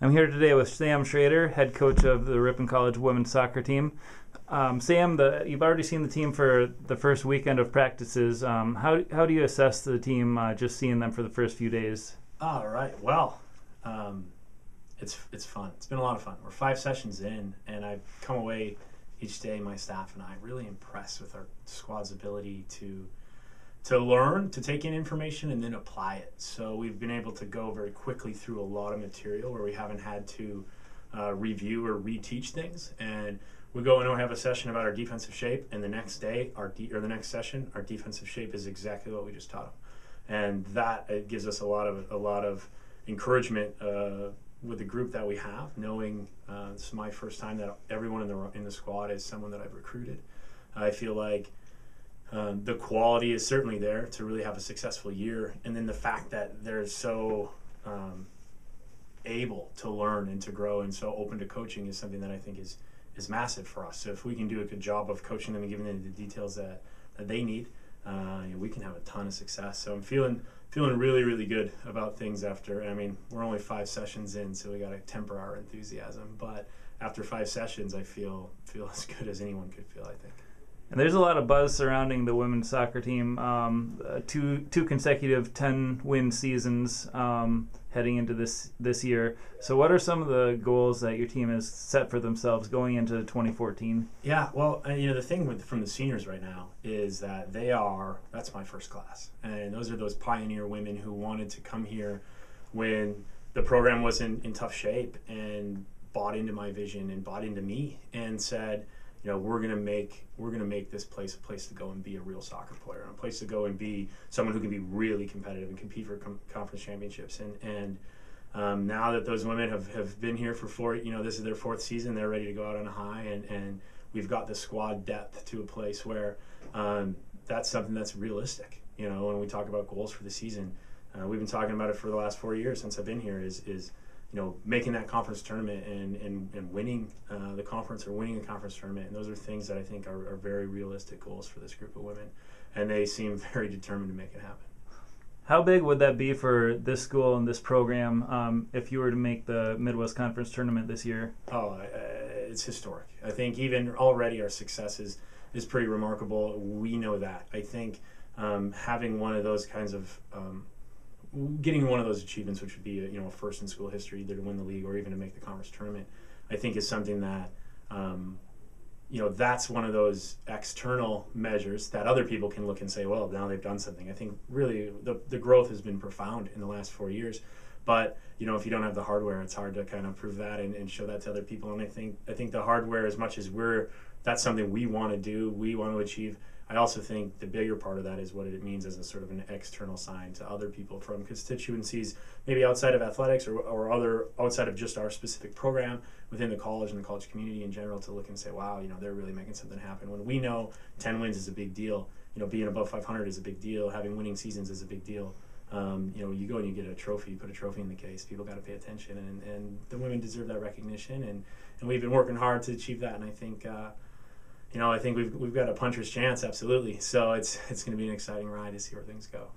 I'm here today with Sam Schroeder, head coach of the Ripon College women's soccer team. Sam, you've already seen the team for the first weekend of practices. How do you assess the team just seeing them for the first few days? All right. Well, it's fun. It's been a lot of fun. We're 5 sessions in, and I've come away each day, my staff and I, really impressed with our squad's ability to learn, to take in information, and then apply it. So we've been able to go very quickly through a lot of material where we haven't had to review or reteach things. And we go and we have a session about our defensive shape, and the next day, the next session, our defensive shape is exactly what we just taught them. And that it gives us a lot of encouragement with the group that we have, knowing this is my first time that everyone in the squad is someone that I've recruited. I feel like the quality is certainly there to really have a successful year, and then the fact that they're so able to learn and to grow and so open to coaching is something that I think is massive for us. So if we can do a good job of coaching them and giving them the details that they need, we can have a ton of success. So I'm feeling really, really good about things after. I mean, we're only 5 sessions in, so we got to temper our enthusiasm. But after 5 sessions, I feel as good as anyone could feel, I think. And there's a lot of buzz surrounding the women's soccer team. Two consecutive 10-win seasons heading into this year. So what are some of the goals that your team has set for themselves going into 2014? Yeah, well, the thing from the seniors right now is that that's my first class. And those are those pioneer women who wanted to come here when the program was in tough shape and bought into my vision and bought into me and said, we're gonna make this place a place to go and be a real soccer player, and a place to go and be someone who can be really competitive and compete for conference championships. And now that those women have been here for 4, this is their 4th season, they're ready to go out on a high, and we've got the squad depth to a place where that's something that's realistic. When we talk about goals for the season, we've been talking about it for the last 4 years since I've been here. Is making that conference tournament and winning the conference or winning a conference tournament. And those are things that I think are very realistic goals for this group of women. And they seem very determined to make it happen. How big would that be for this school and this program if you were to make the Midwest Conference tournament this year? It's historic. I think even already our success is pretty remarkable. We know that. I think having one of those kinds of getting one of those achievements, which would be a first in school history, either to win the league or even to make the conference tournament, I think is something that that's one of those external measures that other people can look and say, well, now they've done something. I think really the growth has been profound in the last 4 years, but if you don't have the hardware, it's hard to kind of prove that and show that to other people. And I think the hardware, as much as that's something we want to do, we want to achieve, I also think the bigger part of that is what it means as a sort of an external sign to other people from constituencies, maybe outside of athletics or other outside of just our specific program within the college and the college community in general, to look and say, wow, they're really making something happen. When we know 10 wins is a big deal, being above 500 is a big deal, having winning seasons is a big deal. You go and you get a trophy, you put a trophy in the case, people got to pay attention, and the women deserve that recognition, and we've been working hard to achieve that, and I think I think we've got a puncher's chance, absolutely. So it's going to be an exciting ride to see where things go.